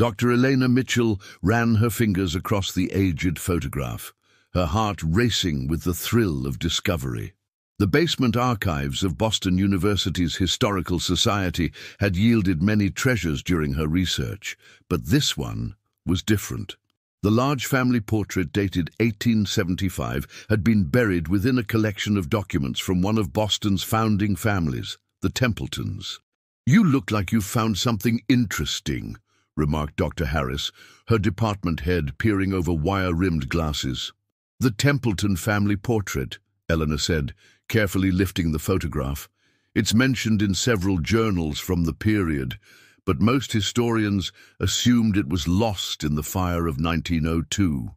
Dr. Elena Mitchell ran her fingers across the aged photograph, her heart racing with the thrill of discovery. The basement archives of Boston University's Historical Society had yielded many treasures during her research, but this one was different. The large family portrait dated 1875 had been buried within a collection of documents from one of Boston's founding families, the Templetons. "You look like you've found something interesting," remarked Dr. Harris, her department head peering over wire-rimmed glasses. "The Templeton family portrait," Eleanor said, carefully lifting the photograph. "It's mentioned in several journals from the period, but most historians assumed it was lost in the fire of 1902.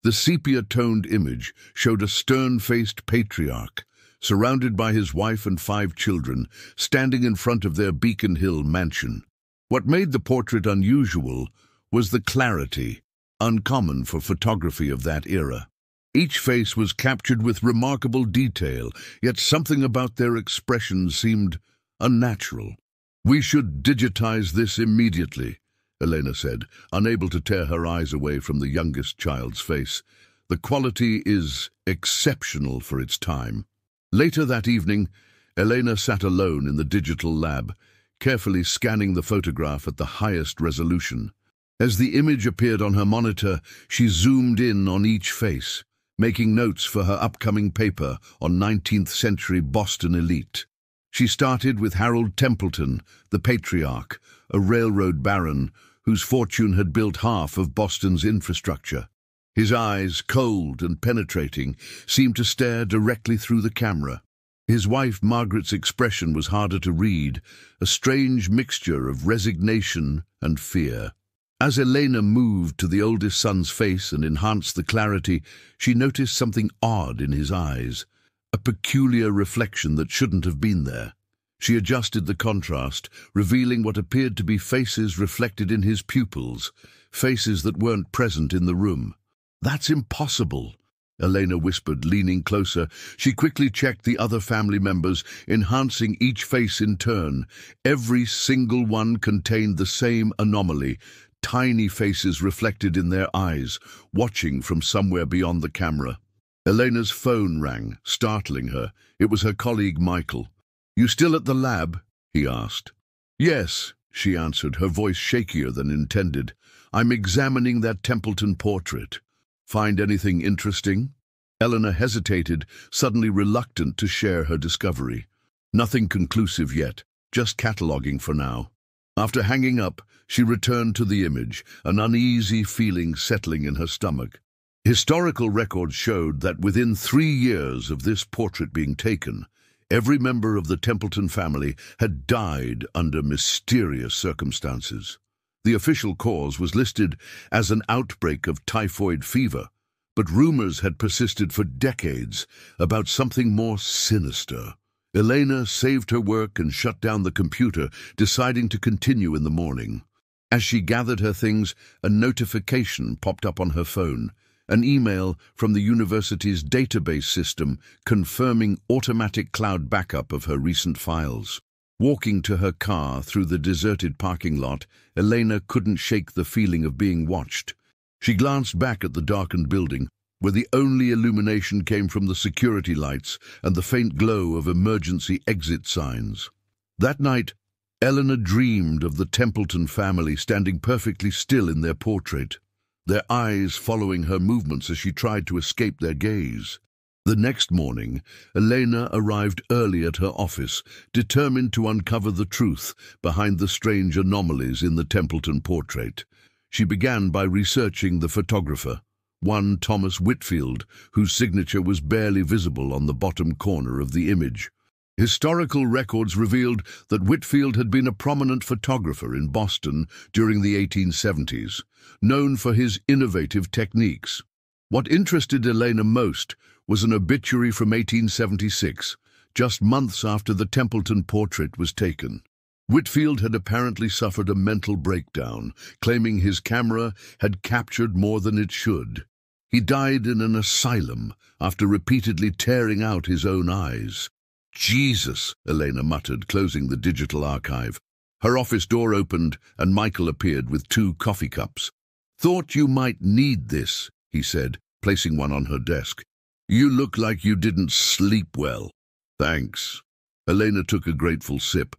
The sepia-toned image showed a stern-faced patriarch, surrounded by his wife and 5 children, standing in front of their Beacon Hill mansion. What made the portrait unusual was the clarity, uncommon for photography of that era. Each face was captured with remarkable detail, yet something about their expressions seemed unnatural. "We should digitize this immediately," Elena said, unable to tear her eyes away from the youngest child's face. "The quality is exceptional for its time." Later that evening, Elena sat alone in the digital lab, carefully scanning the photograph at the highest resolution. As the image appeared on her monitor, she zoomed in on each face, making notes for her upcoming paper on 19th-century Boston elite. She started with Harold Templeton, the patriarch, a railroad baron whose fortune had built half of Boston's infrastructure. His eyes, cold and penetrating, seemed to stare directly through the camera. His wife Margaret's expression was harder to read, a strange mixture of resignation and fear. As Elena moved to the oldest son's face and enhanced the clarity, she noticed something odd in his eyes, a peculiar reflection that shouldn't have been there. She adjusted the contrast, revealing what appeared to be faces reflected in his pupils, faces that weren't present in the room. "That's impossible," Elena whispered, leaning closer. She quickly checked the other family members, enhancing each face in turn. Every single one contained the same anomaly, tiny faces reflected in their eyes, watching from somewhere beyond the camera. Elena's phone rang, startling her. It was her colleague Michael. "You still at the lab?" he asked. "Yes," she answered, her voice shakier than intended. "I'm examining that Templeton portrait. Find anything interesting?" Eleanor hesitated, suddenly reluctant to share her discovery. "Nothing conclusive yet, just cataloguing for now." After hanging up, she returned to the image, an uneasy feeling settling in her stomach. Historical records showed that within 3 years of this portrait being taken, every member of the Templeton family had died under mysterious circumstances. The official cause was listed as an outbreak of typhoid fever, but rumors had persisted for decades about something more sinister. Elena saved her work and shut down the computer, deciding to continue in the morning. As she gathered her things, a notification popped up on her phone, an email from the university's database system confirming automatic cloud backup of her recent files. Walking to her car through the deserted parking lot, Elena couldn't shake the feeling of being watched. She glanced back at the darkened building, where the only illumination came from the security lights and the faint glow of emergency exit signs. That night, Eleanor dreamed of the Templeton family standing perfectly still in their portrait, their eyes following her movements as she tried to escape their gaze. The next morning, Elena arrived early at her office, determined to uncover the truth behind the strange anomalies in the Templeton portrait. She began by researching the photographer, one Thomas Whitfield, whose signature was barely visible on the bottom corner of the image. Historical records revealed that Whitfield had been a prominent photographer in Boston during the 1870s, known for his innovative techniques. What interested Elena most was an obituary from 1876, just months after the Templeton portrait was taken. Whitfield had apparently suffered a mental breakdown, claiming his camera had captured more than it should. He died in an asylum after repeatedly tearing out his own eyes. "Jesus," Elena muttered, closing the digital archive. Her office door opened and Michael appeared with 2 coffee cups. "Thought you might need this," he said, placing one on her desk. "You look like you didn't sleep well." "Thanks." Elena took a grateful sip.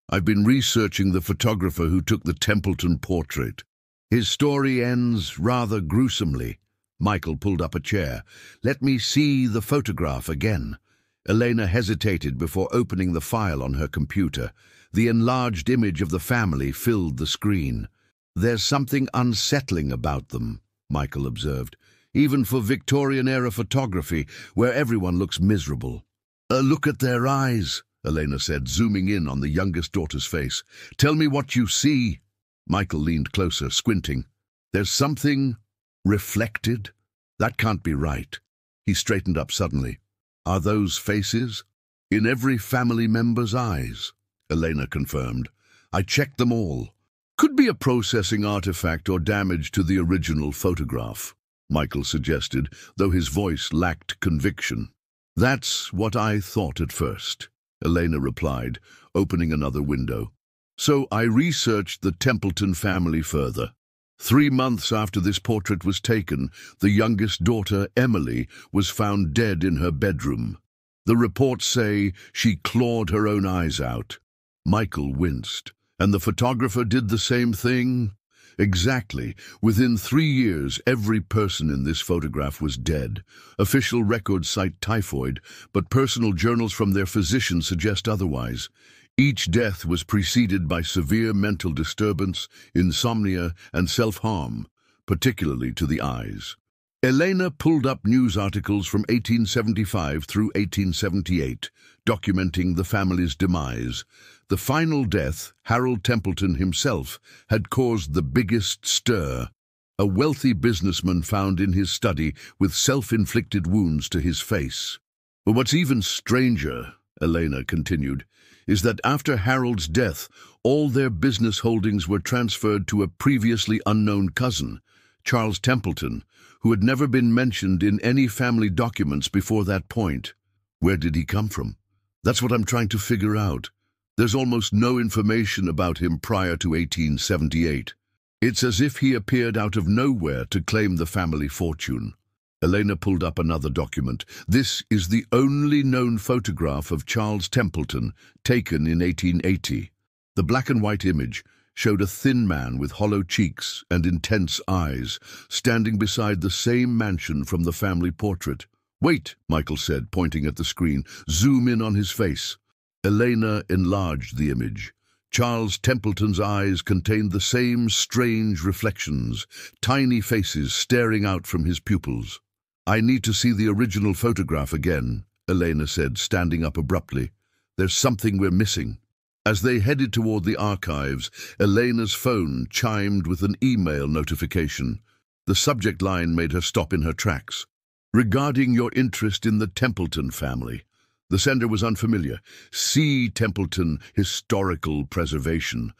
"I've been researching the photographer who took the Templeton portrait. His story ends rather gruesomely." Michael pulled up a chair. "Let me see the photograph again." Elena hesitated before opening the file on her computer. The enlarged image of the family filled the screen. "There's something unsettling about them," Michael observed, "even for Victorian-era photography, where everyone looks miserable." "Look at their eyes," Elena said, zooming in on the youngest daughter's face. "Tell me what you see." Michael leaned closer, squinting. "There's something reflected? That can't be right." He straightened up suddenly. "Are those faces?" "In every family member's eyes," Elena confirmed. "I checked them all. Could be a processing artifact or damage to the original photograph," Michael suggested, though his voice lacked conviction. "That's what I thought at first," Elena replied, opening another window. "So I researched the Templeton family further. 3 months after this portrait was taken, the youngest daughter, Emily, was found dead in her bedroom. The reports say she clawed her own eyes out." Michael winced. "And the photographer did the same thing?" "Exactly. Within 3 years, every person in this photograph was dead. Official records cite typhoid, but personal journals from their physicians suggest otherwise. Each death was preceded by severe mental disturbance, insomnia, and self-harm, particularly to the eyes." Elena pulled up news articles from 1875 through 1878, documenting the family's demise. The final death, Harold Templeton himself, had caused the biggest stir. A wealthy businessman found in his study with self-inflicted wounds to his face. "But what's even stranger," Elena continued, "is that after Harold's death, all their business holdings were transferred to a previously unknown cousin, Charles Templeton, who had never been mentioned in any family documents before that point. Where did he come from? That's what I'm trying to figure out. There's almost no information about him prior to 1878. It's as if he appeared out of nowhere to claim the family fortune." Elena pulled up another document. "This is the only known photograph of Charles Templeton, taken in 1880. The black and white image showed a thin man with hollow cheeks and intense eyes, standing beside the same mansion from the family portrait." "Wait," Michael said, pointing at the screen. "Zoom in on his face." Elena enlarged the image. Charles Templeton's eyes contained the same strange reflections, tiny faces staring out from his pupils. "I need to see the original photograph again," Elena said, standing up abruptly. "There's something we're missing." As they headed toward the archives, Elena's phone chimed with an email notification. The subject line made her stop in her tracks. "Regarding your interest in the Templeton family." The sender was unfamiliar. "See Templeton Historical Preservation.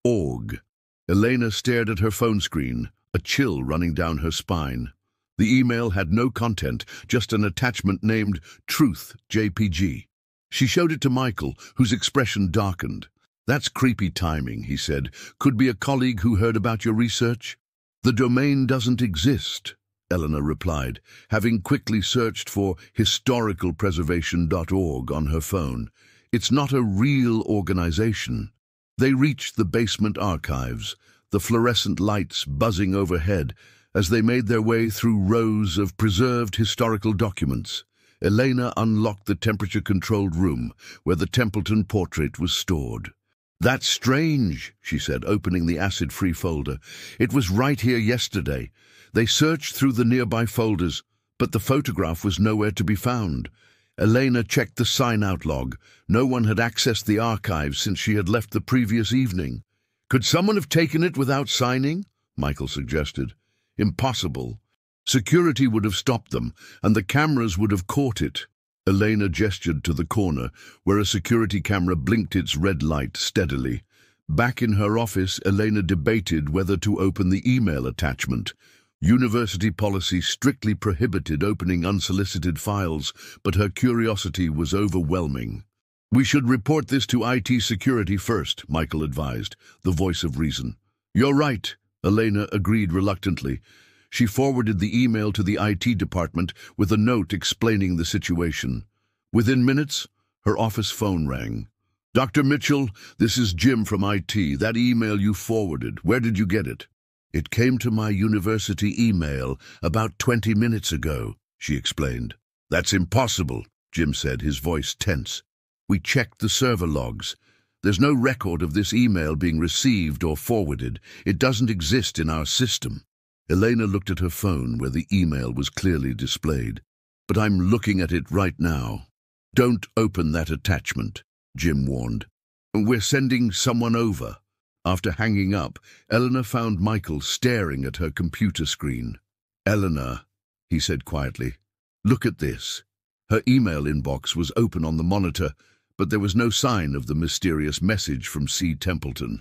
Org." Elena stared at her phone screen, a chill running down her spine. The email had no content, just an attachment named Truth JPG. She showed it to Michael, whose expression darkened. "That's creepy timing," he said. "Could be a colleague who heard about your research." "The domain doesn't exist," Elena replied, having quickly searched for historicalpreservation.org on her phone. "It's not a real organization." They reached the basement archives, the fluorescent lights buzzing overhead as they made their way through rows of preserved historical documents. Elena unlocked the temperature-controlled room where the Templeton portrait was stored. "That's strange," she said, opening the acid-free folder. "It was right here yesterday. They searched through the nearby folders, but the photograph was nowhere to be found." Elena checked the sign-out log. No one had accessed the archives since she had left the previous evening. "Could someone have taken it without signing?" Michael suggested. "Impossible. Security would have stopped them, and the cameras would have caught it." Elena gestured to the corner, where a security camera blinked its red light steadily. Back in her office, Elena debated whether to open the email attachment. University policy strictly prohibited opening unsolicited files, but her curiosity was overwhelming. "We should report this to IT security first," Michael advised, the voice of reason. "You're right," Elena agreed reluctantly. She forwarded the email to the IT department with a note explaining the situation. Within minutes, her office phone rang. "Dr. Mitchell, this is Jim from IT. That email you forwarded, where did you get it?" "It came to my university email about 20 minutes ago," she explained. "That's impossible," Jim said, his voice tense. "We checked the server logs. There's no record of this email being received or forwarded. It doesn't exist in our system." Elena looked at her phone where the email was clearly displayed. "But I'm looking at it right now." "Don't open that attachment," Jim warned. "We're sending someone over." After hanging up, Elena found Michael staring at her computer screen. "Elena," he said quietly, "look at this." Her email inbox was open on the monitor, but there was no sign of the mysterious message from C. Templeton.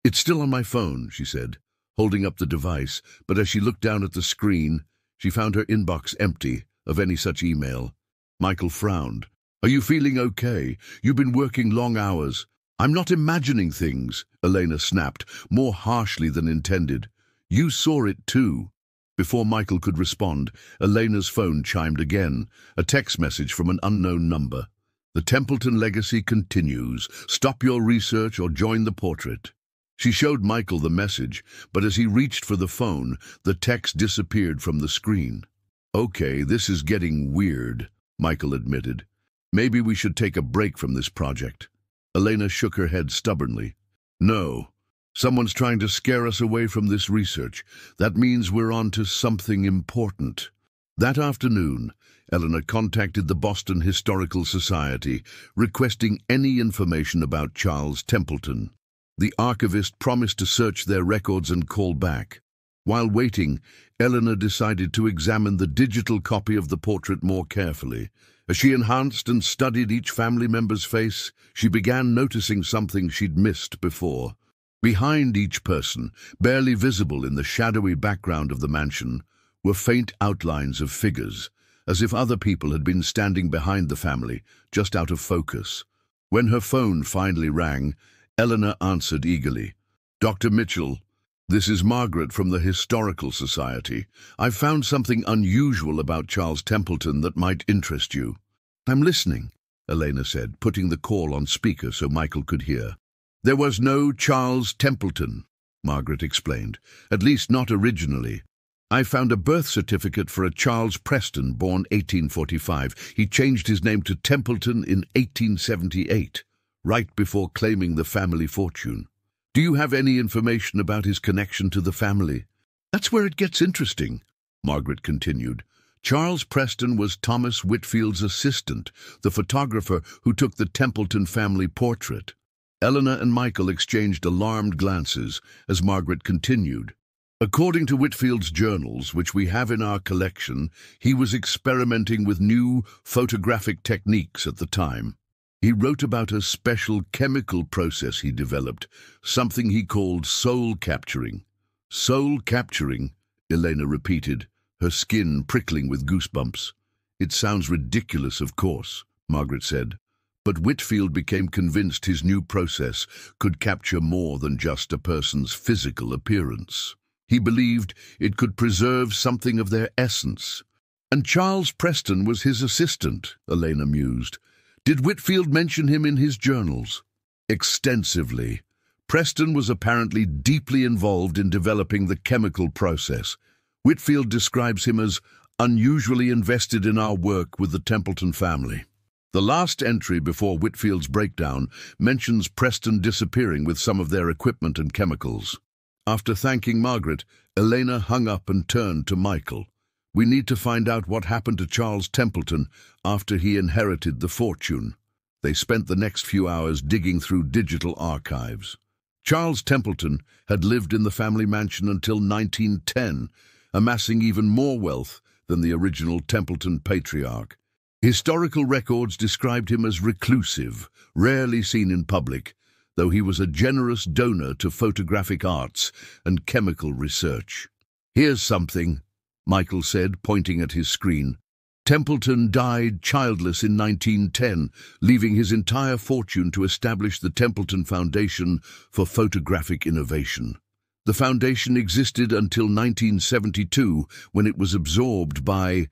"It's still on my phone," she said, holding up the device, but as she looked down at the screen, she found her inbox empty of any such email. Michael frowned. "Are you feeling okay? You've been working long hours." "I'm not imagining things," Elena snapped, more harshly than intended. "You saw it too." Before Michael could respond, Elena's phone chimed again, a text message from an unknown number. "The Templeton legacy continues. Stop your research or join the portrait." She showed Michael the message, but as he reached for the phone, the text disappeared from the screen. "Okay, this is getting weird," Michael admitted. "Maybe we should take a break from this project." Elena shook her head stubbornly. "No. Someone's trying to scare us away from this research. That means we're on to something important." That afternoon, Elena contacted the Boston Historical Society, requesting any information about Charles Templeton. The archivist promised to search their records and call back. While waiting, Elena decided to examine the digital copy of the portrait more carefully. As she enhanced and studied each family member's face, she began noticing something she'd missed before. Behind each person, barely visible in the shadowy background of the mansion, were faint outlines of figures, as if other people had been standing behind the family, just out of focus. When her phone finally rang, Elena answered eagerly. "Dr. Mitchell, this is Margaret from the Historical Society. I've found something unusual about Charles Templeton that might interest you." "I'm listening," Elena said, putting the call on speaker so Michael could hear. "There was no Charles Templeton," Margaret explained, "at least not originally. I found a birth certificate for a Charles Preston, born 1845. He changed his name to Templeton in 1878. Right before claiming the family fortune. Do you have any information about his connection to the family?" "That's where it gets interesting," Margaret continued. "Charles Preston was Thomas Whitfield's assistant, the photographer who took the Templeton family portrait." Elena and Michael exchanged alarmed glances as Margaret continued. "According to Whitfield's journals, which we have in our collection, he was experimenting with new photographic techniques at the time. He wrote about a special chemical process he developed, something he called soul capturing." "Soul capturing," Elena repeated, her skin prickling with goosebumps. "It sounds ridiculous, of course," Margaret said, but Whitfield became convinced his new process could capture more than just a person's physical appearance. He believed it could preserve something of their essence. "And Charles Preston was his assistant," Elena mused. "Did Whitfield mention him in his journals?" "Extensively. Preston was apparently deeply involved in developing the chemical process. Whitfield describes him as unusually invested in our work with the Templeton family." The last entry before Whitfield's breakdown mentions Preston disappearing with some of their equipment and chemicals. After thanking Margaret, Elena hung up and turned to Michael. "We need to find out what happened to Charles Templeton after he inherited the fortune." They spent the next few hours digging through digital archives. Charles Templeton had lived in the family mansion until 1910, amassing even more wealth than the original Templeton patriarch. Historical records described him as reclusive, rarely seen in public, though he was a generous donor to photographic arts and chemical research. "Here's something," Michael said, pointing at his screen. Templeton died childless in 1910, leaving his entire fortune to establish the Templeton Foundation for Photographic Innovation. The foundation existed until 1972, when it was absorbed by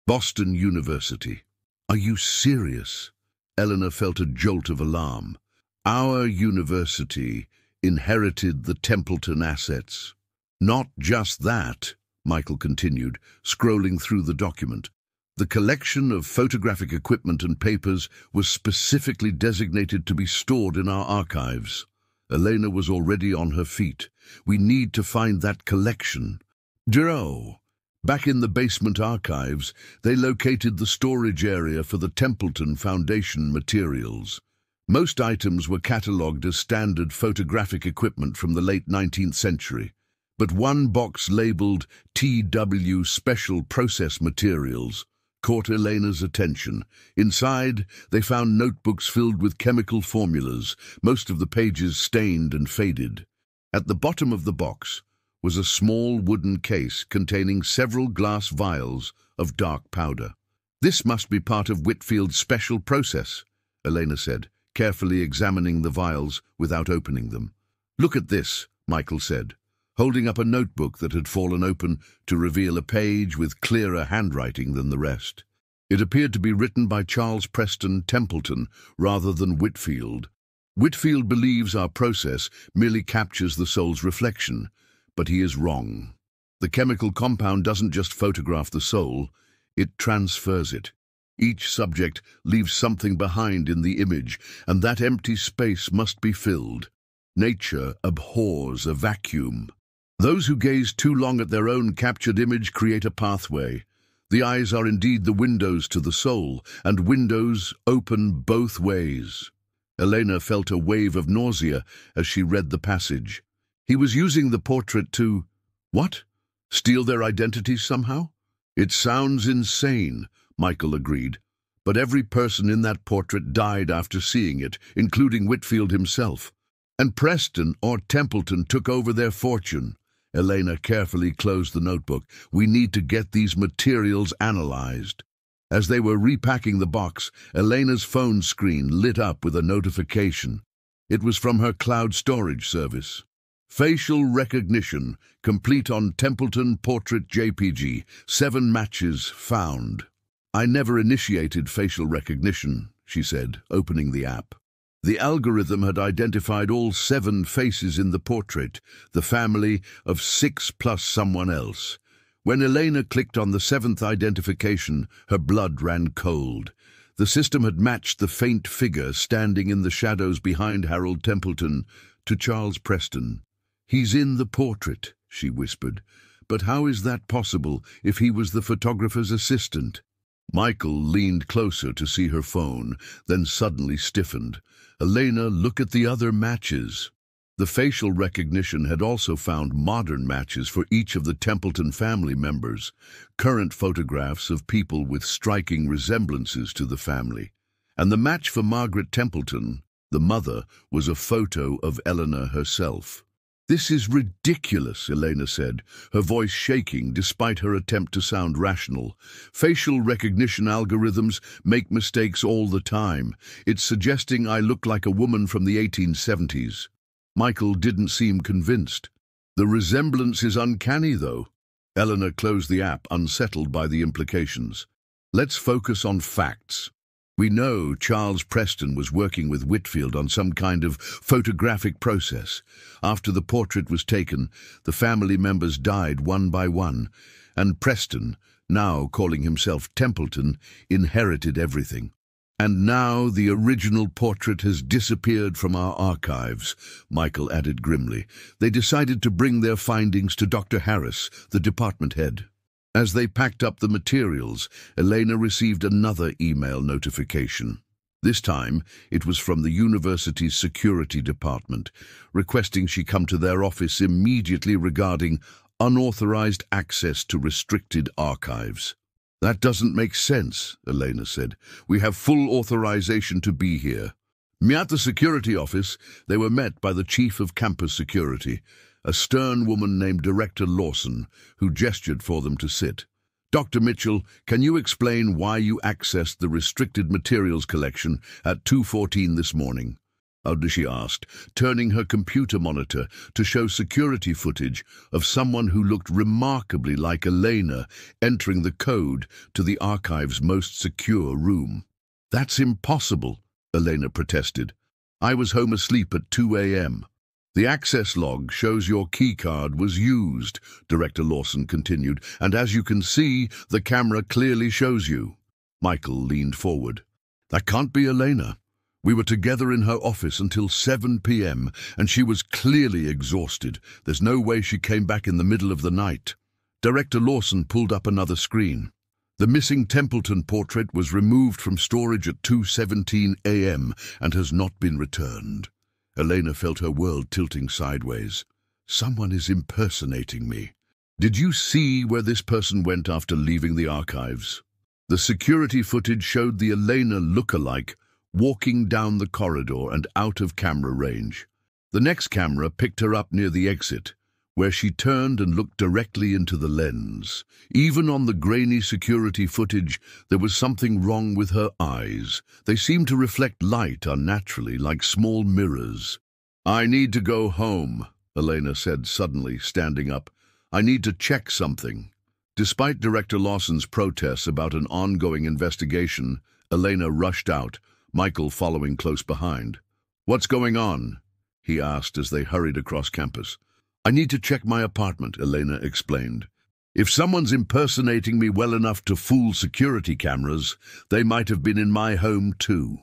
Boston University. Are you serious? Eleanor felt a jolt of alarm. Our university inherited the Templeton assets. Not just that, Michael continued, scrolling through the document. The collection of photographic equipment and papers was specifically designated to be stored in our archives. Elena was already on her feet. We need to find that collection. Dero. Back in the basement archives, they located the storage area for the Templeton Foundation materials. Most items were catalogued as standard photographic equipment from the late 19th century, but one box labeled TW Special Process Materials caught Elena's attention. Inside, they found notebooks filled with chemical formulas, most of the pages stained and faded. At the bottom of the box was a small wooden case containing several glass vials of dark powder. This must be part of Whitfield's special process, Elena said, carefully examining the vials without opening them. Look at this, Michael said, holding up a notebook that had fallen open to reveal a page with clearer handwriting than the rest. It appeared to be written by Charles Preston Templeton rather than Whitfield. Whitfield believes our process merely captures the soul's reflection, but he is wrong. The chemical compound doesn't just photograph the soul, it transfers it. Each subject leaves something behind in the image, and that empty space must be filled. Nature abhors a vacuum. Those who gaze too long at their own captured image create a pathway. The eyes are indeed the windows to the soul, and windows open both ways. Elena felt a wave of nausea as she read the passage. He was using the portrait to... what? Steal their identities somehow? It sounds insane, Michael agreed. But every person in that portrait died after seeing it, including Whitfield himself. And Preston or Templeton took over their fortune. Elena carefully closed the notebook. We need to get these materials analyzed. As they were repacking the box, Elena's phone screen lit up with a notification. It was from her cloud storage service. Facial recognition, complete on Templeton Portrait JPG. 7 matches found. I never initiated facial recognition, she said, opening the app. The algorithm had identified all 7 faces in the portrait, the family of 6 plus someone else. When Elena clicked on the 7th identification, her blood ran cold. The system had matched the faint figure standing in the shadows behind Harold Templeton to Charles Preston. He's in the portrait, she whispered. But how is that possible if he was the photographer's assistant? Michael leaned closer to see her phone, then suddenly stiffened. Elena, look at the other matches. The facial recognition had also found modern matches for each of the Templeton family members, current photographs of people with striking resemblances to the family. And the match for Margaret Templeton, the mother, was a photo of Eleanor herself. This is ridiculous, Elena said, her voice shaking despite her attempt to sound rational. Facial recognition algorithms make mistakes all the time. It's suggesting I look like a woman from the 1870s. Michael didn't seem convinced. The resemblance is uncanny, though. Eleanor closed the app, unsettled by the implications. Let's focus on facts. We know Charles Preston was working with Whitfield on some kind of photographic process. After the portrait was taken, the family members died one by one, and Preston, now calling himself Templeton, inherited everything. And now the original portrait has disappeared from our archives, Michael added grimly. They decided to bring their findings to Dr. Harris, the department head. As they packed up the materials, Elena received another email notification. This time, it was from the university's security department, requesting she come to their office immediately regarding unauthorized access to restricted archives. That doesn't make sense, Elena said. We have full authorization to be here. At the security office, they were met by the chief of campus security, a stern woman named Director Lawson, who gestured for them to sit. Dr. Mitchell, can you explain why you accessed the restricted materials collection at 2:14 this morning? She asked, turning her computer monitor to show security footage of someone who looked remarkably like Elena entering the code to the archive's most secure room. That's impossible, Elena protested. I was home asleep at 2 a.m. The access log shows your keycard was used, Director Lawson continued, and as you can see, the camera clearly shows you. Michael leaned forward. That can't be Elena. We were together in her office until 7 p.m., and she was clearly exhausted. There's no way she came back in the middle of the night. Director Lawson pulled up another screen. The missing Templeton portrait was removed from storage at 2:17 a.m. and has not been returned. Elena felt her world tilting sideways. Someone is impersonating me. Did you see where this person went after leaving the archives? The security footage showed the Elena look-alike walking down the corridor and out of camera range. The next camera picked her up near the exit, where she turned and looked directly into the lens. Even on the grainy security footage, there was something wrong with her eyes. They seemed to reflect light unnaturally, like small mirrors. I need to go home, Elena said suddenly, standing up. I need to check something. Despite Director Lawson's protests about an ongoing investigation, Elena rushed out, Michael following close behind. What's going on? He asked as they hurried across campus. I need to check my apartment, Elena explained. If someone's impersonating me well enough to fool security cameras, they might have been in my home too.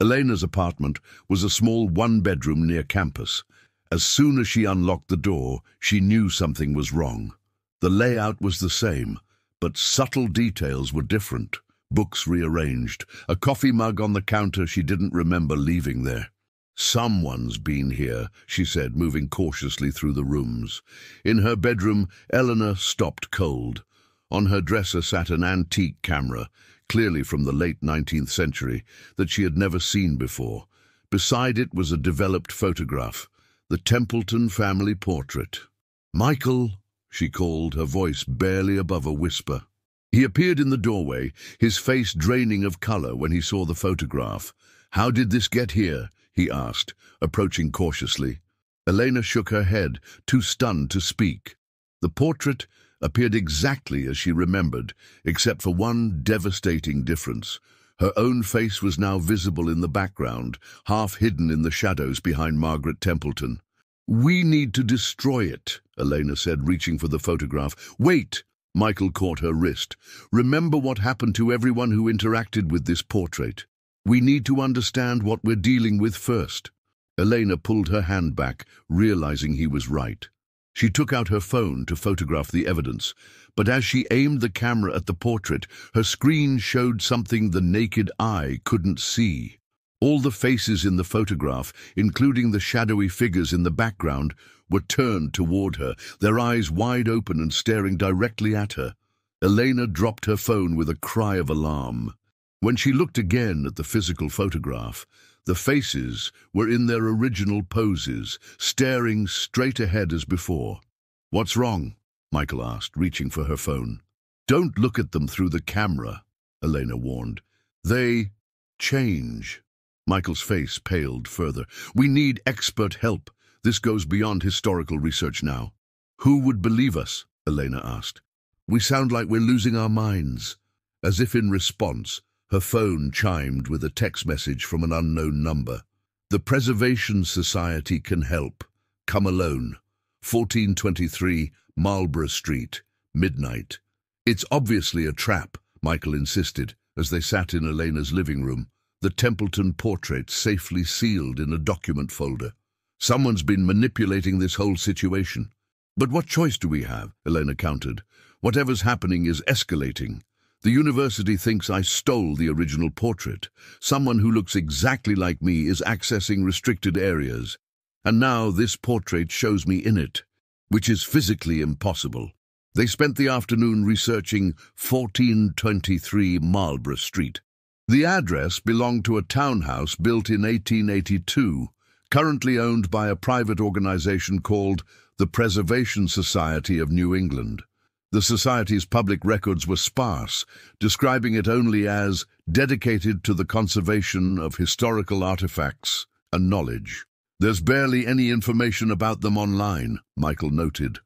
Elena's apartment was a small one-bedroom near campus. As soon as she unlocked the door, she knew something was wrong. The layout was the same, but subtle details were different. Books rearranged, a coffee mug on the counter she didn't remember leaving there. Someone's been here, she said, moving cautiously through the rooms. In her bedroom, Eleanor stopped cold. On her dresser sat an antique camera, clearly from the late 19th century, that she had never seen before. Beside it was a developed photograph, the Templeton family portrait. Michael, she called, her voice barely above a whisper. He appeared in the doorway, his face draining of color when he saw the photograph. How did this get here? He asked, approaching cautiously. Elena shook her head, too stunned to speak. The portrait appeared exactly as she remembered, except for one devastating difference. Her own face was now visible in the background, half hidden in the shadows behind Margaret Templeton. We need to destroy it, Elena said, reaching for the photograph. Wait! Michael caught her wrist. Remember what happened to everyone who interacted with this portrait. We need to understand what we're dealing with first. Elena pulled her hand back, realizing he was right. She took out her phone to photograph the evidence, but as she aimed the camera at the portrait, her screen showed something the naked eye couldn't see. All the faces in the photograph, including the shadowy figures in the background, were turned toward her, their eyes wide open and staring directly at her. Elena dropped her phone with a cry of alarm. When she looked again at the physical photograph, the faces were in their original poses, staring straight ahead as before. What's wrong? Michael asked, reaching for her phone. Don't look at them through the camera, Elena warned. They change. Michael's face paled further. We need expert help. This goes beyond historical research now. Who would believe us? Elena asked. We sound like we're losing our minds. As if in response, her phone chimed with a text message from an unknown number. The Preservation Society can help. Come alone. 1423 Marlborough Street. Midnight. It's obviously a trap, Michael insisted, as they sat in Elena's living room, the Templeton portrait safely sealed in a document folder. Someone's been manipulating this whole situation. But what choice do we have? Elena countered. Whatever's happening is escalating. The university thinks I stole the original portrait. Someone who looks exactly like me is accessing restricted areas. And now this portrait shows me in it, which is physically impossible. They spent the afternoon researching 1423 Marlborough Street. The address belonged to a townhouse built in 1882, currently owned by a private organization called the Preservation Society of New England. The Society's public records were sparse, describing it only as dedicated to the conservation of historical artifacts and knowledge. There's barely any information about them online, Michael noted.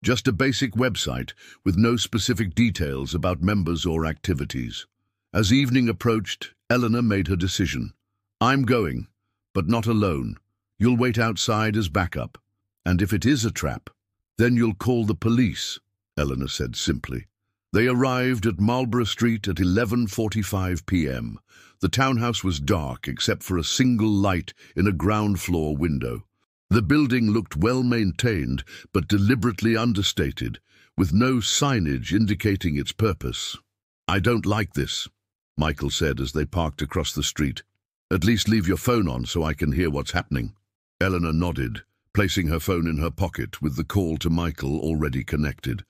Just a basic website with no specific details about members or activities. As evening approached, Eleanor made her decision. I'm going, but not alone. You'll wait outside as backup. And if it is a trap, then you'll call the police, Eleanor said simply. They arrived at Marlborough Street at 11:45 p.m. The townhouse was dark except for a single light in a ground-floor window. The building looked well-maintained but deliberately understated, with no signage indicating its purpose. I don't like this, Michael said as they parked across the street. At least leave your phone on so I can hear what's happening. Eleanor nodded, placing her phone in her pocket with the call to Michael already connected.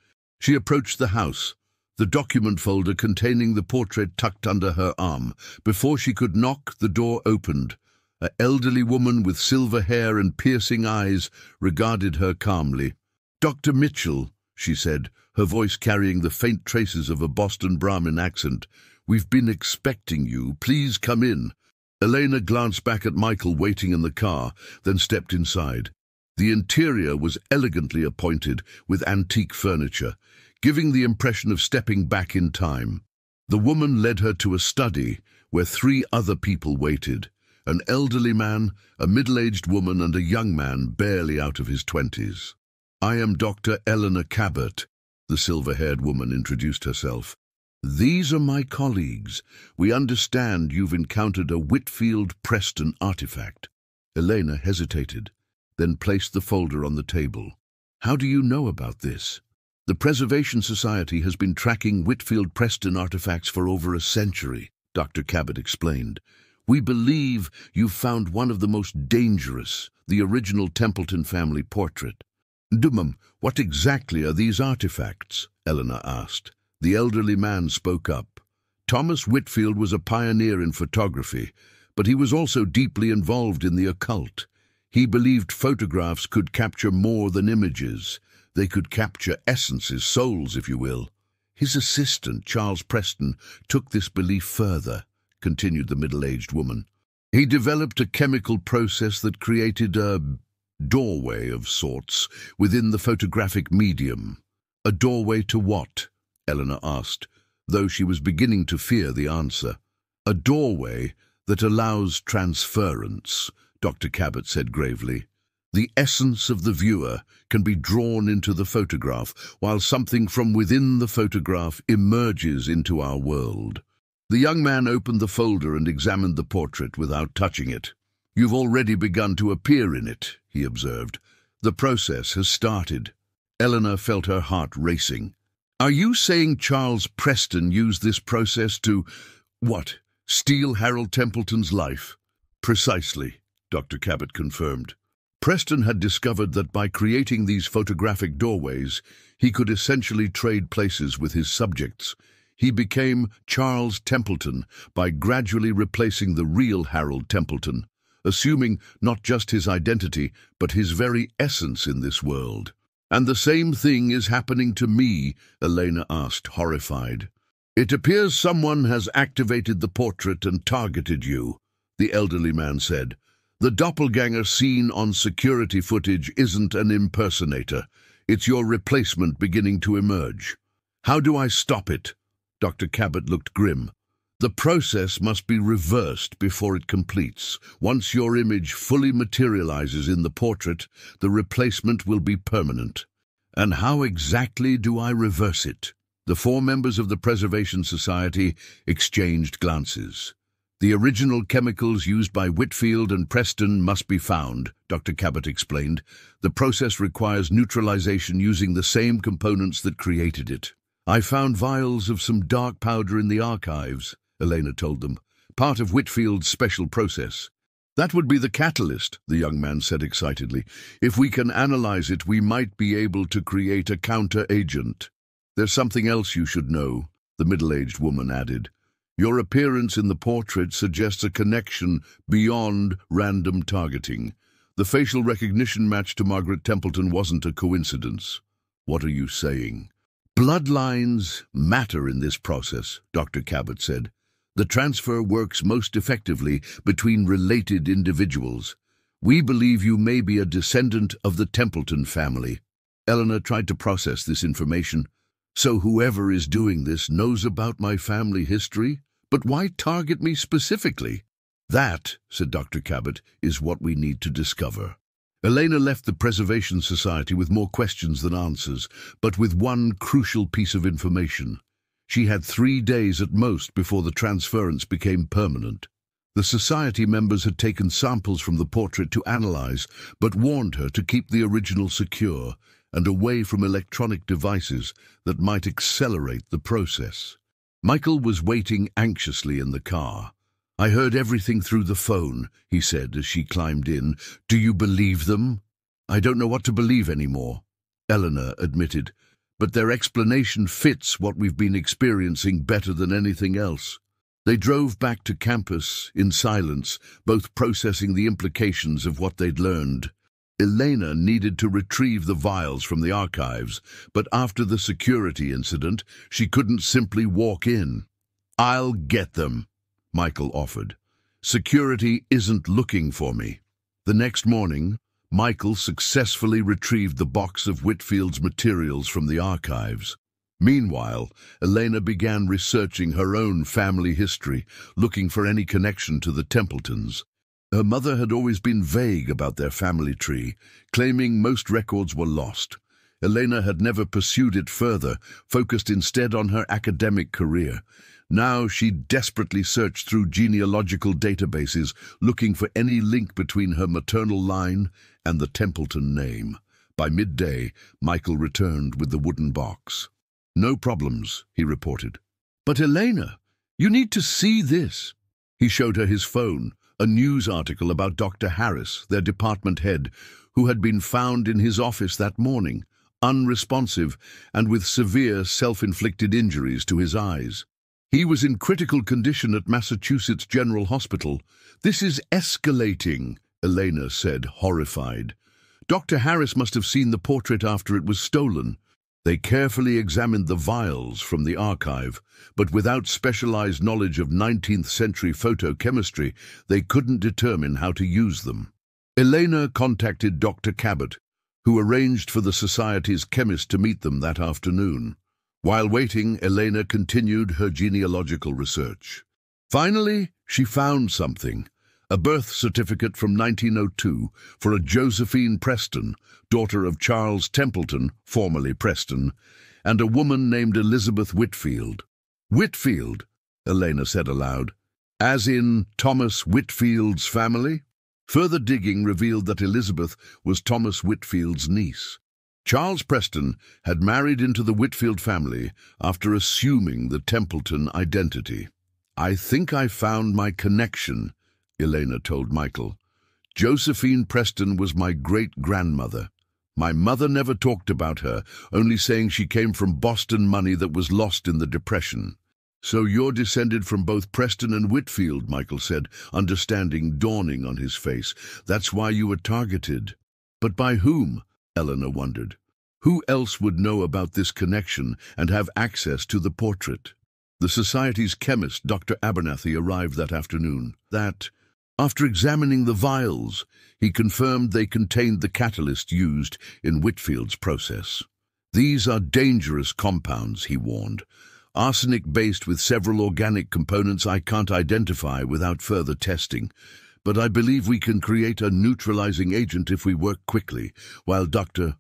She approached the house, the document folder containing the portrait tucked under her arm. Before she could knock, the door opened. An elderly woman with silver hair and piercing eyes regarded her calmly. "Dr. Mitchell," she said, her voice carrying the faint traces of a Boston Brahmin accent. "We've been expecting you. Please come in." Elena glanced back at Michael waiting in the car, then stepped inside. The interior was elegantly appointed with antique furniture, giving the impression of stepping back in time. The woman led her to a study where 3 other people waited. An elderly man, a middle-aged woman, and a young man barely out of his 20s. "I am Dr. Eleanor Cabot," the silver-haired woman introduced herself. "These are my colleagues. We understand you've encountered a Whitfield Preston artifact." Elena hesitated, then placed the folder on the table. "How do you know about this?" "The Preservation Society has been tracking Whitfield Preston artifacts for over a century," Dr. Cabot explained. "We believe you've found one of the most dangerous, the original Templeton family portrait." What exactly are these artifacts?" Eleanor asked. The elderly man spoke up. "Thomas Whitfield was a pioneer in photography, but he was also deeply involved in the occult. He believed photographs could capture more than images. They could capture essences, souls, if you will. His assistant, Charles Preston, took this belief further," continued the middle-aged woman. "He developed a chemical process that created a doorway of sorts within the photographic medium." "A doorway to what?" Eleanor asked, though she was beginning to fear the answer. "A doorway that allows transference," Dr. Cabot said gravely. "The essence of the viewer can be drawn into the photograph, while something from within the photograph emerges into our world." The young man opened the folder and examined the portrait without touching it. "You've already begun to appear in it," he observed. "The process has started." Eleanor felt her heart racing. "Are you saying Charles Preston used this process to, steal Harold Templeton's life?" "Precisely," Dr. Cabot confirmed. Preston had discovered that by creating these photographic doorways, he could essentially trade places with his subjects. He became Charles Templeton by gradually replacing the real Harold Templeton, assuming not just his identity, but his very essence in this world. "And the same thing is happening to me?" Elena asked, horrified. "It appears someone has activated the portrait and targeted you," the elderly man said. "The doppelganger seen on security footage isn't an impersonator. It's your replacement beginning to emerge." "How do I stop it?" Dr. Cabot looked grim. "The process must be reversed before it completes. Once your image fully materializes in the portrait, the replacement will be permanent." "And how exactly do I reverse it?" The 4 members of the Preservation Society exchanged glances. "The original chemicals used by Whitfield and Preston must be found," Dr. Cabot explained. "The process requires neutralization using the same components that created it." "I found vials of some dark powder in the archives," Elena told them, "part of Whitfield's special process." "That would be the catalyst," the young man said excitedly. "If we can analyze it, we might be able to create a counter-agent." "There's something else you should know," the middle-aged woman added. "Your appearance in the portrait suggests a connection beyond random targeting. The facial recognition match to Margaret Templeton wasn't a coincidence." "What are you saying?" Bloodlines matter in this process, Dr. Cabot said. The transfer works most effectively between related individuals. We believe you may be a descendant of the Templeton family. Eleanor tried to process this information. So whoever is doing this knows about my family history? But why target me specifically? That, said Dr. Cabot, is what we need to discover. Elena left the Preservation Society with more questions than answers, but with one crucial piece of information. She had 3 days at most before the transference became permanent. The Society members had taken samples from the portrait to analyze, but warned her to keep the original secure and away from electronic devices that might accelerate the process. Michael was waiting anxiously in the car. I heard everything through the phone, he said as she climbed in. Do you believe them? I don't know what to believe anymore, Eleanor admitted, but their explanation fits what we've been experiencing better than anything else. They drove back to campus in silence, both processing the implications of what they'd learned. Elena needed to retrieve the vials from the archives, but after the security incident, she couldn't simply walk in. I'll get them, Michael offered. Security isn't looking for me. The next morning, Michael successfully retrieved the box of Whitfield's materials from the archives. Meanwhile, Elena began researching her own family history, looking for any connection to the Templetons. Her mother had always been vague about their family tree, claiming most records were lost. Elena had never pursued it further, focused instead on her academic career. Now she desperately searched through genealogical databases, looking for any link between her maternal line and the Templeton name. By midday, Michael returned with the wooden box. No problems, he reported. But Elena, you need to see this. He showed her his phone, a news article about Dr. Harris, their department head, who had been found in his office that morning, unresponsive and with severe self-inflicted injuries to his eyes. He was in critical condition at Massachusetts General Hospital. This is escalating, Elena said, horrified. Dr. Harris must have seen the portrait after it was stolen. They carefully examined the vials from the archive, but without specialized knowledge of 19th century photochemistry, they couldn't determine how to use them. Elena contacted Dr. Cabot, who arranged for the Society's chemist to meet them that afternoon. While waiting, Elena continued her genealogical research. Finally, she found something. A birth certificate from 1902 for a Josephine Preston, daughter of Charles Templeton, formerly Preston, and a woman named Elizabeth Whitfield. Whitfield, Elena said aloud. As in Thomas Whitfield's family? Further digging revealed that Elizabeth was Thomas Whitfield's niece. Charles Preston had married into the Whitfield family after assuming the Templeton identity. I think I found my connection, Elena told Michael. Josephine Preston was my great-grandmother. My mother never talked about her, only saying she came from Boston money that was lost in the Depression. So you're descended from both Preston and Whitfield, Michael said, understanding dawning on his face. That's why you were targeted. But by whom? Eleanor wondered. Who else would know about this connection and have access to the portrait? The Society's chemist, Dr. Abernathy, arrived that afternoon. After examining the vials, he confirmed they contained the catalyst used in Whitfield's process. These are dangerous compounds, he warned. Arsenic-based with several organic components I can't identify without further testing. But I believe we can create a neutralizing agent if we work quickly. While Dr.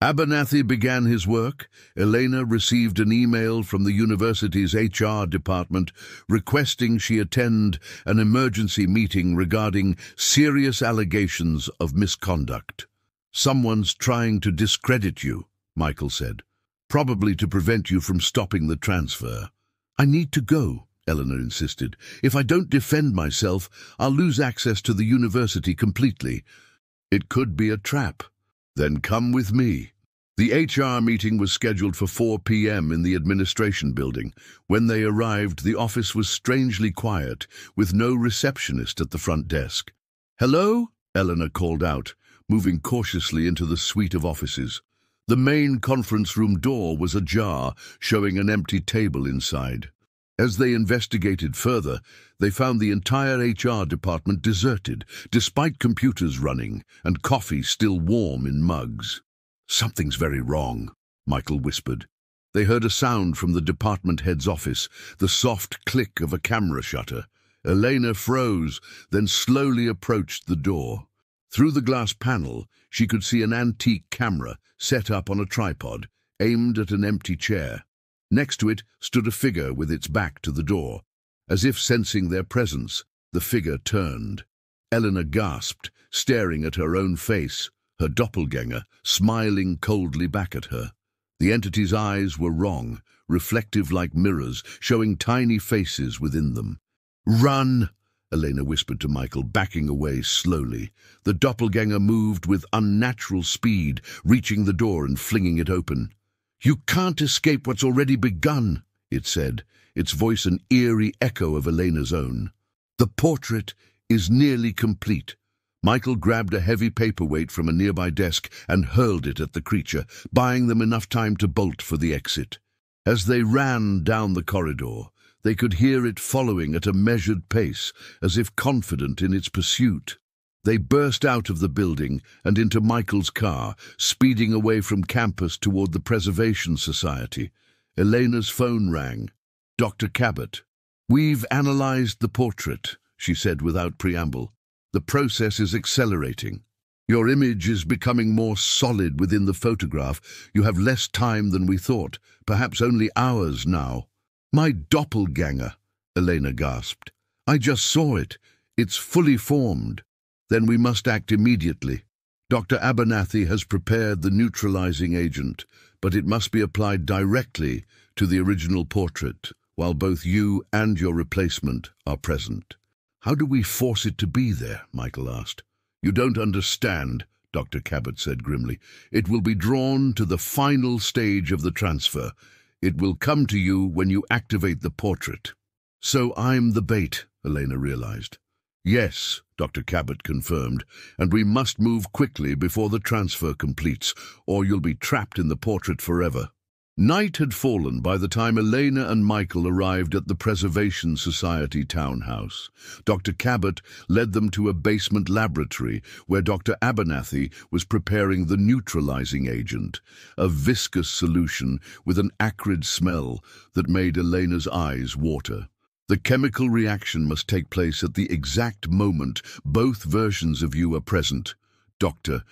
Abernathy began his work, Elena received an email from the university's HR department requesting she attend an emergency meeting regarding serious allegations of misconduct. Someone's trying to discredit you, Michael said, probably to prevent you from stopping the transfer. I need to go, Eleanor insisted. If I don't defend myself, I'll lose access to the university completely. It could be a trap. Then come with me. The HR meeting was scheduled for 4 p.m. in the administration building. When they arrived, the office was strangely quiet, with no receptionist at the front desk. Hello? Eleanor called out, moving cautiously into the suite of offices. The main conference room door was ajar, showing an empty table inside. As they investigated further, they found the entire HR department deserted, despite computers running and coffee still warm in mugs. "Something's very wrong," Michael whispered. They heard a sound from the department head's office, the soft click of a camera shutter. Elena froze, then slowly approached the door. Through the glass panel, she could see an antique camera set up on a tripod, aimed at an empty chair. Next to it stood a figure with its back to the door. As if sensing their presence, the figure turned. Elena gasped, staring at her own face, her doppelganger smiling coldly back at her. The entity's eyes were wrong, reflective like mirrors, showing tiny faces within them. "Run!" Elena whispered to Michael, backing away slowly. The doppelganger moved with unnatural speed, reaching the door and flinging it open. "You can't escape what's already begun," it said, its voice an eerie echo of Elena's own. "The portrait is nearly complete." Michael grabbed a heavy paperweight from a nearby desk and hurled it at the creature, buying them enough time to bolt for the exit. As they ran down the corridor, they could hear it following at a measured pace, as if confident in its pursuit. They burst out of the building and into Michael's car, speeding away from campus toward the Preservation Society. Elena's phone rang. "Dr. Cabot." "We've analyzed the portrait," she said without preamble. "The process is accelerating. Your image is becoming more solid within the photograph. You have less time than we thought, perhaps only hours now." "My doppelganger," Elena gasped. "I just saw it. It's fully formed." "Then we must act immediately. Dr. Abernathy has prepared the neutralizing agent, but it must be applied directly to the original portrait, while both you and your replacement are present." "How do we force it to be there?" Michael asked. "You don't understand," Dr. Cabot said grimly. "It will be drawn to the final stage of the transfer. It will come to you when you activate the portrait." "So I'm the bait," Elena realized. "Yes," Dr. Cabot confirmed, "and we must move quickly before the transfer completes, or you'll be trapped in the portrait forever." Night had fallen by the time Elena and Michael arrived at the Preservation Society townhouse. Dr. Cabot led them to a basement laboratory where Dr. Abernathy was preparing the neutralizing agent, a viscous solution with an acrid smell that made Elena's eyes water. The chemical reaction must take place at the exact moment both versions of you are present. Dr.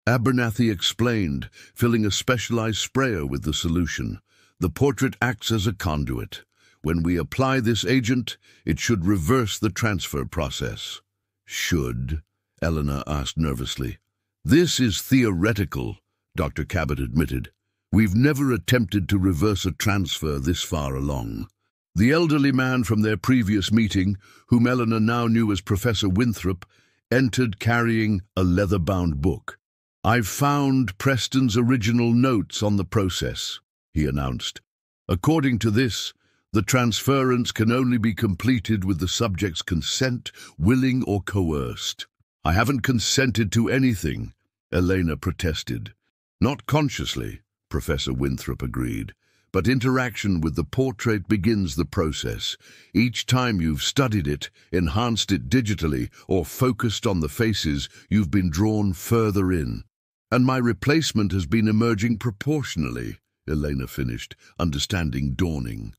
Abernathy explained, filling a specialized sprayer with the solution. "The portrait acts as a conduit. When we apply this agent, it should reverse the transfer process." "Should?" Elena asked nervously. "This is theoretical," Dr. Cabot admitted. "We've never attempted to reverse a transfer this far along." The elderly man from their previous meeting, whom Elena now knew as Professor Winthrop, entered carrying a leather-bound book. "I've found Preston's original notes on the process," he announced. "According to this, the transference can only be completed with the subject's consent, willing or coerced." "I haven't consented to anything," Elena protested. "Not consciously," Professor Winthrop agreed. "But interaction with the portrait begins the process. Each time you've studied it, enhanced it digitally, or focused on the faces, you've been drawn further in. And my replacement has been emerging proportionally," Elena finished, understanding dawning.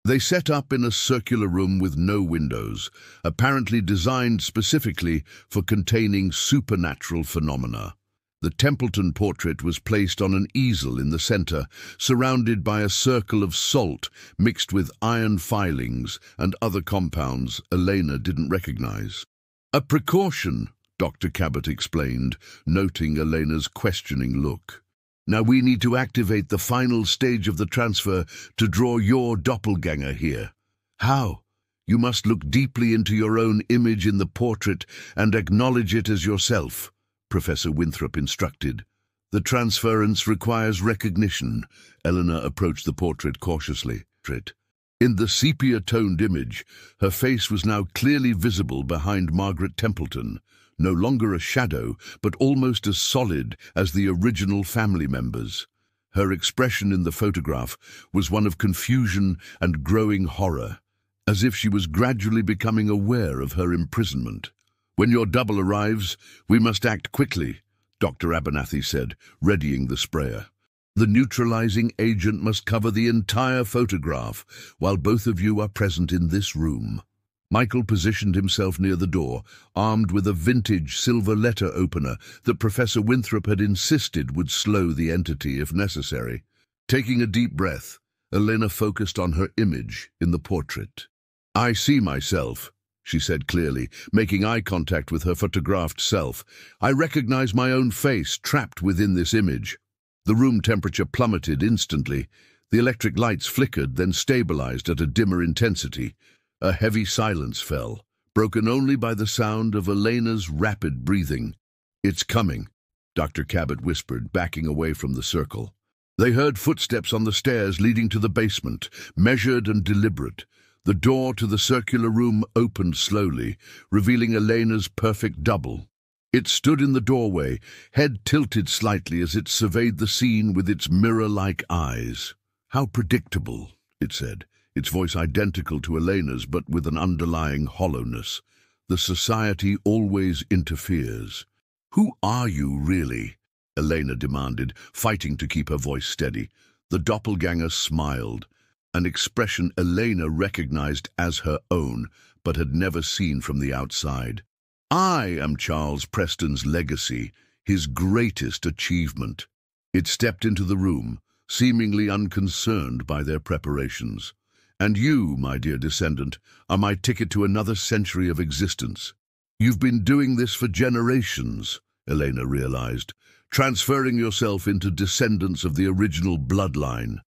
They set up in a circular room with no windows, apparently designed specifically for containing supernatural phenomena. The Templeton portrait was placed on an easel in the center, surrounded by a circle of salt mixed with iron filings and other compounds Elena didn't recognize. "A precaution," Dr. Cabot explained, noting Elena's questioning look. "Now we need to activate the final stage of the transfer to draw your doppelganger here." "How?" "You must look deeply into your own image in the portrait and acknowledge it as yourself," Professor Winthrop instructed. "The transference requires recognition." Elena approached the portrait cautiously. In the sepia-toned image, her face was now clearly visible behind Margaret Templeton, no longer a shadow, but almost as solid as the original family members. Her expression in the photograph was one of confusion and growing horror, as if she was gradually becoming aware of her imprisonment. "When your double arrives, we must act quickly," Dr. Abernathy said, readying the sprayer. "The neutralizing agent must cover the entire photograph while both of you are present in this room." Michael positioned himself near the door, armed with a vintage silver letter opener that Professor Winthrop had insisted would slow the entity if necessary. Taking a deep breath, Elena focused on her image in the portrait. "I see myself," she said clearly, making eye contact with her photographed self. "I recognize my own face trapped within this image." The room temperature plummeted instantly. The electric lights flickered, then stabilized at a dimmer intensity. A heavy silence fell, broken only by the sound of Elena's rapid breathing. "It's coming," Dr. Cabot whispered, backing away from the circle. They heard footsteps on the stairs leading to the basement, measured and deliberate. The door to the circular room opened slowly, revealing Elena's perfect double. It stood in the doorway, head tilted slightly as it surveyed the scene with its mirror-like eyes. "How predictable," it said, its voice identical to Elena's but with an underlying hollowness. "The society always interferes." "Who are you, really?" Elena demanded, fighting to keep her voice steady. The doppelganger smiled, an expression Elena recognized as her own, but had never seen from the outside. "I am Charles Preston's legacy, his greatest achievement." It stepped into the room, seemingly unconcerned by their preparations. "And you, my dear descendant, are my ticket to another century of existence. You've been doing this for generations," Elena realized, "transferring yourself into descendants of the original bloodline."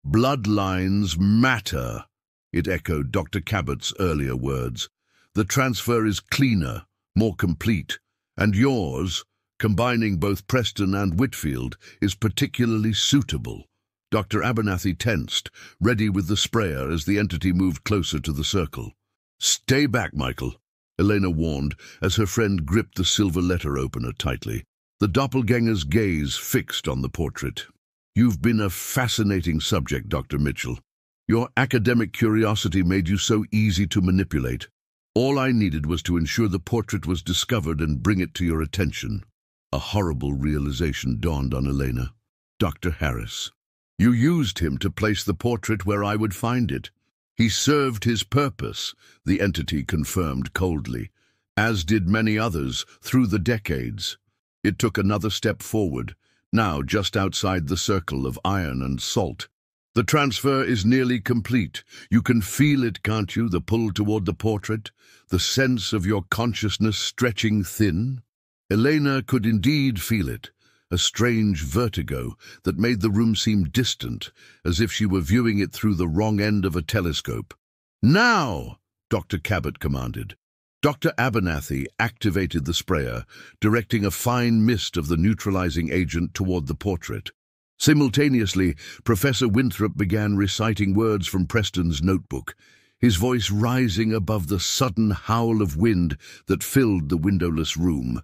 "Bloodlines matter," it echoed Dr. Cabot's earlier words. "The transfer is cleaner, more complete, and yours, combining both Preston and Whitfield, is particularly suitable." Dr. Abernathy tensed, ready with the sprayer as the entity moved closer to the circle. "Stay back, Michael," Elena warned as her friend gripped the silver letter opener tightly. The doppelganger's gaze fixed on the portrait. "You've been a fascinating subject, Dr. Mitchell. Your academic curiosity made you so easy to manipulate. All I needed was to ensure the portrait was discovered and bring it to your attention." A horrible realization dawned on Elena. "Dr. Harris. You used him to place the portrait where I would find it." "He served his purpose," the entity confirmed coldly, "as did many others through the decades." It took another step forward, now just outside the circle of iron and salt. "The transfer is nearly complete. You can feel it, can't you, the pull toward the portrait, the sense of your consciousness stretching thin?" Elena could indeed feel it. A strange vertigo that made the room seem distant, as if she were viewing it through the wrong end of a telescope. "Now!" Dr. Cabot commanded. Dr. Abernathy activated the sprayer, directing a fine mist of the neutralizing agent toward the portrait. Simultaneously, Professor Winthrop began reciting words from Preston's notebook, his voice rising above the sudden howl of wind that filled the windowless room.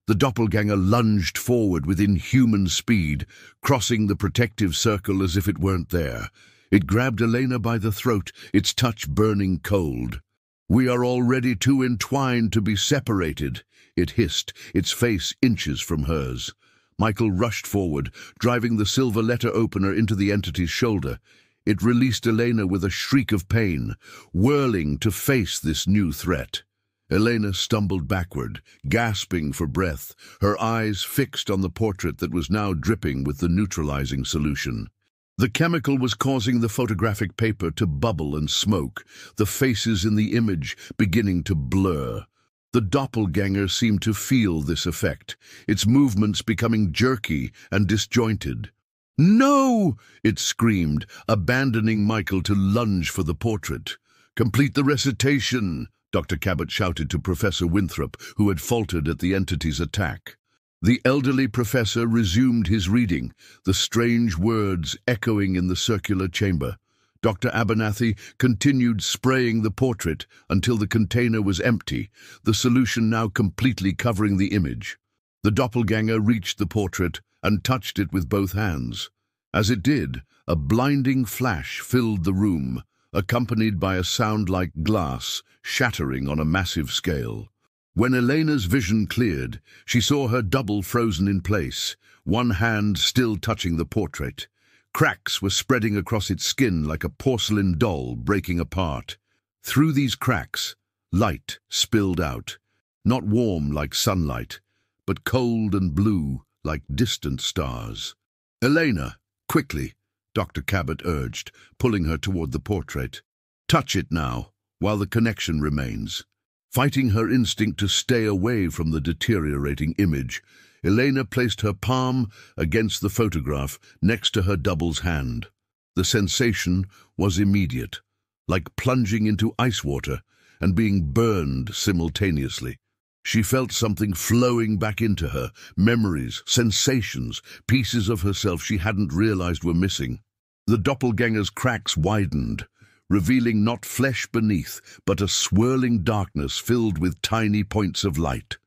The doppelganger lunged forward with inhuman speed, crossing the protective circle as if it weren't there. It grabbed Elena by the throat, its touch burning cold. "We are already too entwined to be separated," it hissed, its face inches from hers. Michael rushed forward, driving the silver letter opener into the entity's shoulder. It released Elena with a shriek of pain, whirling to face this new threat. Elena stumbled backward, gasping for breath, her eyes fixed on the portrait that was now dripping with the neutralizing solution. The chemical was causing the photographic paper to bubble and smoke, the faces in the image beginning to blur. The doppelganger seemed to feel this effect, its movements becoming jerky and disjointed. "No!" it screamed, abandoning Michael to lunge for the portrait. "Complete the recitation," Dr. Cabot shouted to Professor Winthrop, who had faltered at the entity's attack. The elderly professor resumed his reading, the strange words echoing in the circular chamber. Dr. Abernathy continued spraying the portrait until the container was empty, the solution now completely covering the image. The doppelganger reached the portrait and touched it with both hands. As it did, a blinding flash filled the room, accompanied by a sound like glass shattering on a massive scale. When Elena's vision cleared, she saw her double frozen in place, one hand still touching the portrait. Cracks were spreading across its skin like a porcelain doll breaking apart. Through these cracks, light spilled out, not warm like sunlight, but cold and blue like distant stars. "Elena, quickly," Dr. Cabot urged, pulling her toward the portrait. "Touch it now, while the connection remains." Fighting her instinct to stay away from the deteriorating image, Elena placed her palm against the photograph next to her double's hand. The sensation was immediate, like plunging into ice water and being burned simultaneously. She felt something flowing back into her, memories, sensations, pieces of herself she hadn't realized were missing. The doppelganger's cracks widened, revealing not flesh beneath, but a swirling darkness filled with tiny points of light.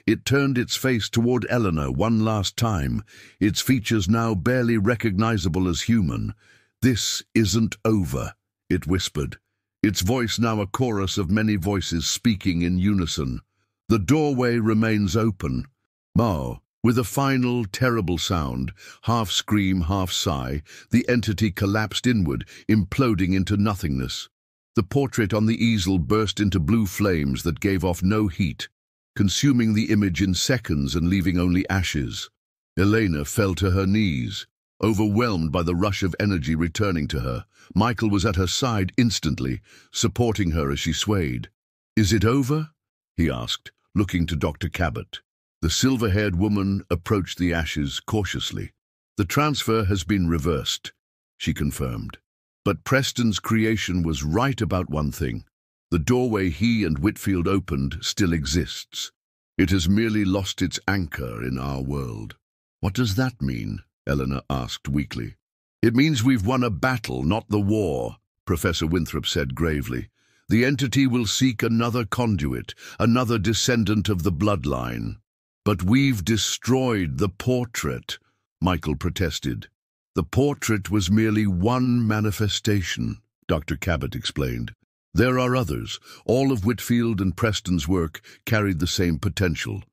It turned its face toward Eleanor one last time, its features now barely recognizable as human. "This isn't over," it whispered, its voice now a chorus of many voices speaking in unison. "The doorway remains open." Oh, with a final, terrible sound, half scream, half sigh, the entity collapsed inward, imploding into nothingness. The portrait on the easel burst into blue flames that gave off no heat, consuming the image in seconds and leaving only ashes. Elena fell to her knees, overwhelmed by the rush of energy returning to her. Michael was at her side instantly, supporting her as she swayed. "Is it over?" he asked, looking to Dr. Cabot. The silver-haired woman approached the ashes cautiously. "The transfer has been reversed," she confirmed. "But Preston's creation was right about one thing. The doorway he and Whitfield opened still exists. It has merely lost its anchor in our world." "What does that mean?" Eleanor asked weakly. "It means we've won a battle, not the war," Professor Winthrop said gravely. "The entity will seek another conduit, another descendant of the bloodline." "But we've destroyed the portrait," Michael protested. "The portrait was merely one manifestation," Dr. Cabot explained. "There are others. All of Whitfield and Preston's work carried the same potential.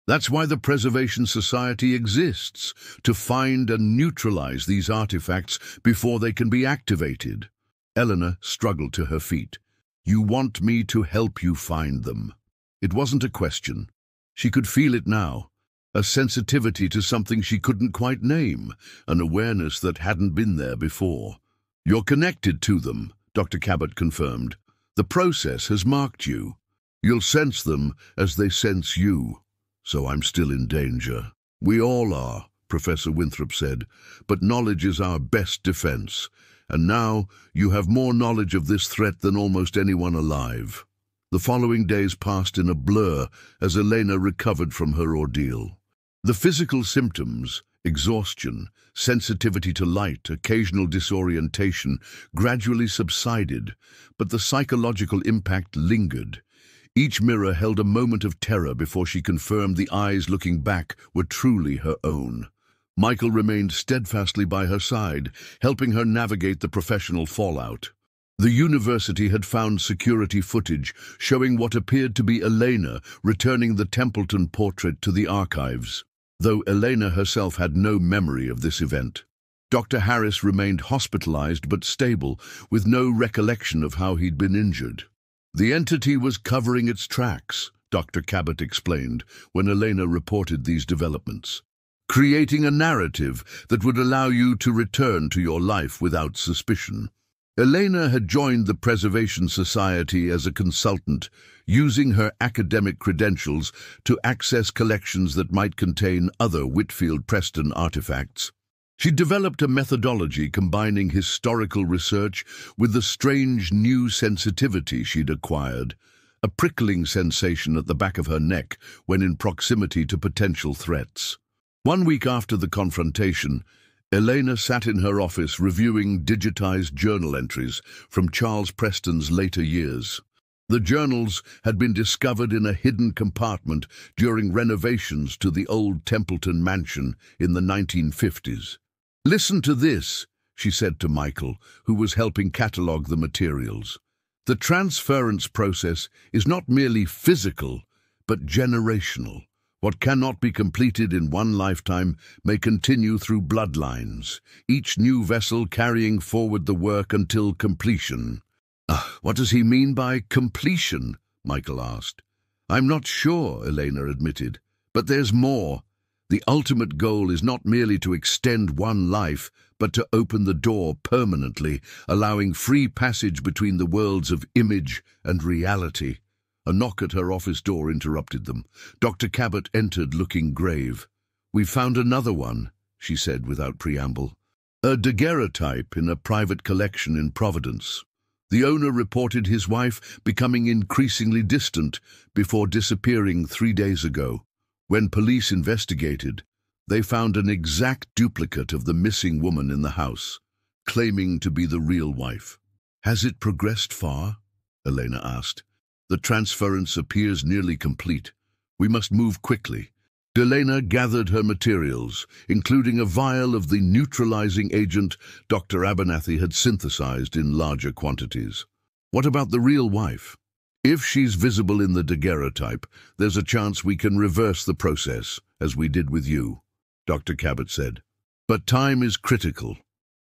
That's why the Preservation Society exists, to find and neutralize these artifacts before they can be activated." Eleanor struggled to her feet. "You want me to help you find them?" It wasn't a question. She could feel it now, a sensitivity to something she couldn't quite name, an awareness that hadn't been there before. "You're connected to them," Dr. Cabot confirmed. "The process has marked you. You'll sense them as they sense you. So I'm still in danger." "We all are," Professor Winthrop said, "but knowledge is our best defense. And now you have more knowledge of this threat than almost anyone alive." The following days passed in a blur as Elena recovered from her ordeal. The physical symptoms, exhaustion, sensitivity to light, occasional disorientation, gradually subsided, but the psychological impact lingered. Each mirror held a moment of terror before she confirmed the eyes looking back were truly her own. Michael remained steadfastly by her side, helping her navigate the professional fallout. The university had found security footage showing what appeared to be Elena returning the Templeton portrait to the archives, though Elena herself had no memory of this event. Dr. Harris remained hospitalized but stable, with no recollection of how he'd been injured. "The entity was covering its tracks," Dr. Cabot explained when Elena reported these developments, "creating a narrative that would allow you to return to your life without suspicion." Elena had joined the Preservation Society as a consultant, using her academic credentials to access collections that might contain other Whitfield Preston artifacts. She developed a methodology combining historical research with the strange new sensitivity she'd acquired, a prickling sensation at the back of her neck when in proximity to potential threats. 1 week after the confrontation, Elena sat in her office reviewing digitized journal entries from Charles Preston's later years. The journals had been discovered in a hidden compartment during renovations to the old Templeton mansion in the 1950s. "Listen to this," she said to Michael, who was helping catalogue the materials. "The transference process is not merely physical, but generational. What cannot be completed in one lifetime may continue through bloodlines, each new vessel carrying forward the work until completion." "What does he mean by completion?" Michael asked. "I'm not sure," Elena admitted. "But there's more. The ultimate goal is not merely to extend one life, but to open the door permanently, allowing free passage between the worlds of image and reality." A knock at her office door interrupted them. Dr. Cabot entered looking grave. "We've found another one," she said without preamble. "A daguerreotype in a private collection in Providence. The owner reported his wife becoming increasingly distant before disappearing 3 days ago. When police investigated, they found an exact duplicate of the missing woman in the house, claiming to be the real wife." "Has it progressed far?" Elena asked. "The transference appears nearly complete. We must move quickly." Elena gathered her materials, including a vial of the neutralizing agent Dr. Abernathy had synthesized in larger quantities. "What about the real wife? If she's visible in the daguerreotype, there's a chance we can reverse the process, as we did with you," Dr. Cabot said. "But time is critical."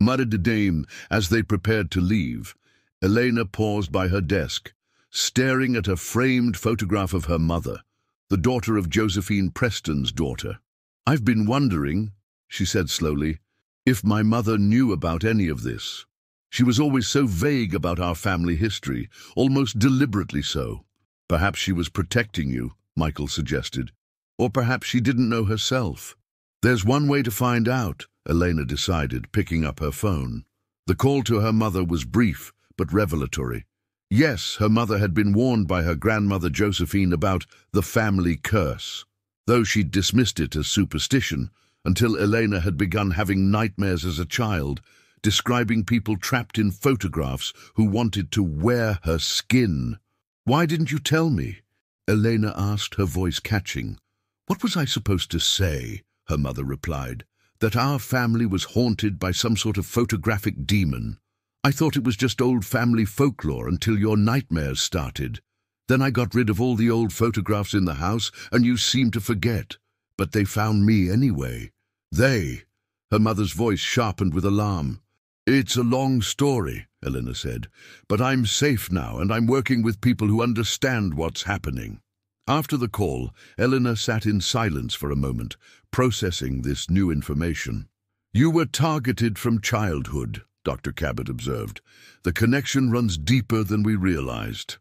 Muttered Dame as they prepared to leave. Elena paused by her desk, staring at a framed photograph of her mother, the daughter of Josephine Preston's daughter. "I've been wondering," she said slowly, "if my mother knew about any of this. She was always so vague about our family history, almost deliberately so." "Perhaps she was protecting you," Michael suggested. "Or perhaps she didn't know herself." "There's one way to find out," Elena decided, picking up her phone. The call to her mother was brief but revelatory. Yes, her mother had been warned by her grandmother Josephine about the family curse, though she'd dismissed it as superstition until Elena had begun having nightmares as a child, describing people trapped in photographs who wanted to wear her skin. "Why didn't you tell me?" Elena asked, her voice catching. "What was I supposed to say?" her mother replied. "That our family was haunted by some sort of photographic demon. I thought it was just old family folklore until your nightmares started. Then I got rid of all the old photographs in the house, and you seemed to forget. But they found me anyway." "They?" Her mother's voice sharpened with alarm. "It's a long story," Elena said, "but I'm safe now, and I'm working with people who understand what's happening." After the call, Elena sat in silence for a moment, processing this new information. "You were targeted from childhood," Dr. Cabot observed. "The connection runs deeper than we realized."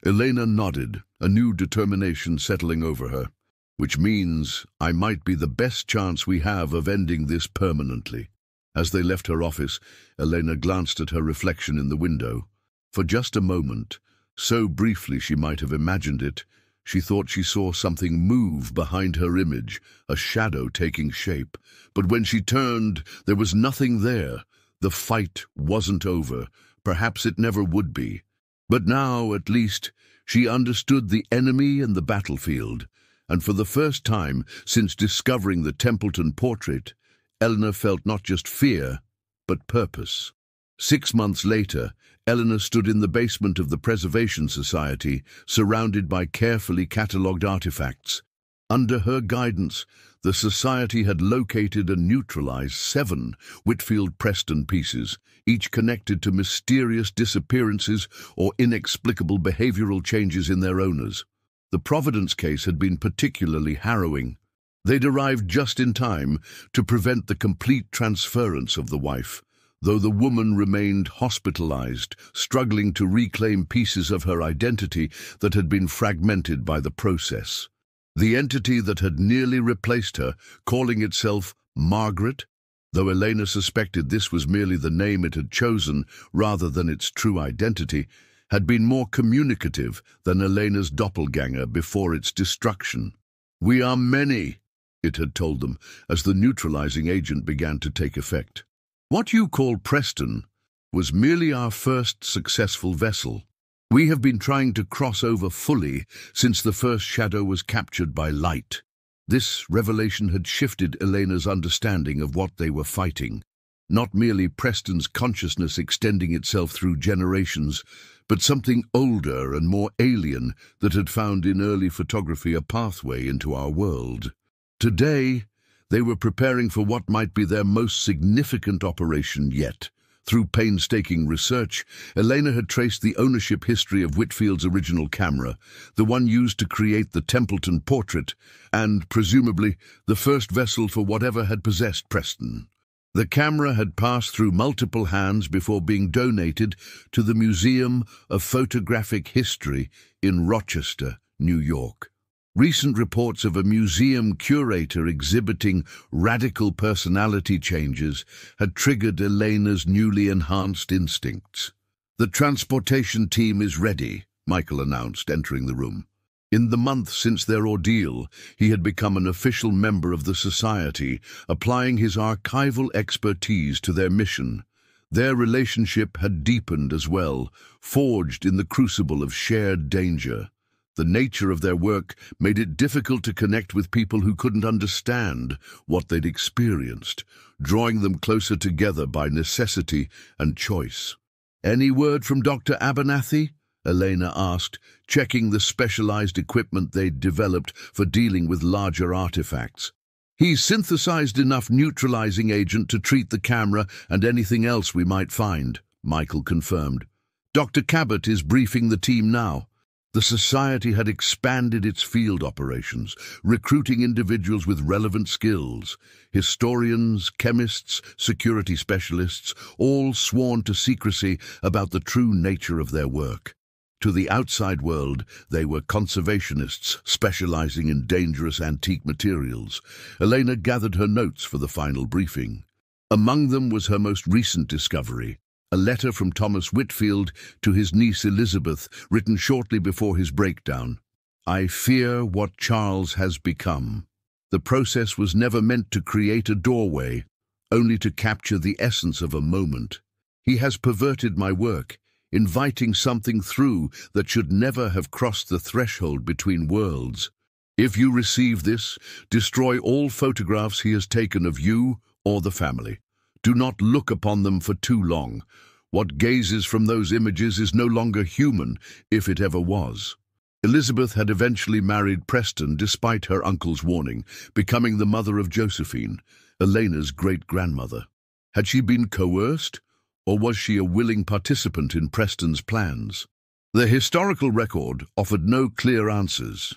Elena nodded, a new determination settling over her. "Which means I might be the best chance we have of ending this permanently." As they left her office, Elena glanced at her reflection in the window. For just a moment, so briefly she might have imagined it, she thought she saw something move behind her image, a shadow taking shape. But when she turned, there was nothing there. The fight wasn't over. Perhaps it never would be. But now, at least, she understood the enemy and the battlefield, and for the first time since discovering the Templeton portrait, Eleanor felt not just fear, but purpose. 6 months later, Eleanor stood in the basement of the Preservation Society, surrounded by carefully catalogued artifacts. Under her guidance, the Society had located and neutralized 7 Whitfield Preston pieces, each connected to mysterious disappearances or inexplicable behavioral changes in their owners. The Providence case had been particularly harrowing. They'd arrived just in time to prevent the complete transference of the wife, though the woman remained hospitalized, struggling to reclaim pieces of her identity that had been fragmented by the process. The entity that had nearly replaced her, calling itself Margaret, though Elena suspected this was merely the name it had chosen rather than its true identity, had been more communicative than Elena's doppelganger before its destruction. "We are many," it had told them as the neutralizing agent began to take effect. "What you call Preston was merely our first successful vessel. We have been trying to cross over fully since the first shadow was captured by light." This revelation had shifted Elena's understanding of what they were fighting. Not merely Preston's consciousness extending itself through generations, but something older and more alien that had found in early photography a pathway into our world. Today, they were preparing for what might be their most significant operation yet. Through painstaking research, Elena had traced the ownership history of Whitfield's original camera, the one used to create the Templeton portrait, and, presumably, the first vessel for whatever had possessed Preston. The camera had passed through multiple hands before being donated to the Museum of Photographic History in Rochester, New York. Recent reports of a museum curator exhibiting radical personality changes had triggered Elena's newly enhanced instincts. "The transportation team is ready," Michael announced, entering the room. In the month since their ordeal, he had become an official member of the society, applying his archival expertise to their mission. Their relationship had deepened as well, forged in the crucible of shared danger. The nature of their work made it difficult to connect with people who couldn't understand what they'd experienced, drawing them closer together by necessity and choice. "Any word from Dr. Abernathy?" Elena asked, checking the specialized equipment they'd developed for dealing with larger artifacts. "He's synthesized enough neutralizing agent to treat the camera and anything else we might find," Michael confirmed. "Dr. Cabot is briefing the team now." The society had expanded its field operations, recruiting individuals with relevant skills. Historians, chemists, security specialists, all sworn to secrecy about the true nature of their work. To the outside world, they were conservationists specializing in dangerous antique materials. Elena gathered her notes for the final briefing. Among them was her most recent discovery, a letter from Thomas Whitfield to his niece Elizabeth, written shortly before his breakdown. "I fear what Charles has become. The process was never meant to create a doorway, only to capture the essence of a moment. He has perverted my work, inviting something through that should never have crossed the threshold between worlds. If you receive this, destroy all photographs he has taken of you or the family. Do not look upon them for too long. What gazes from those images is no longer human, if it ever was." Elizabeth had eventually married Preston despite her uncle's warning, becoming the mother of Josephine, Elena's great-grandmother. Had she been coerced, or was she a willing participant in Preston's plans? The historical record offered no clear answers.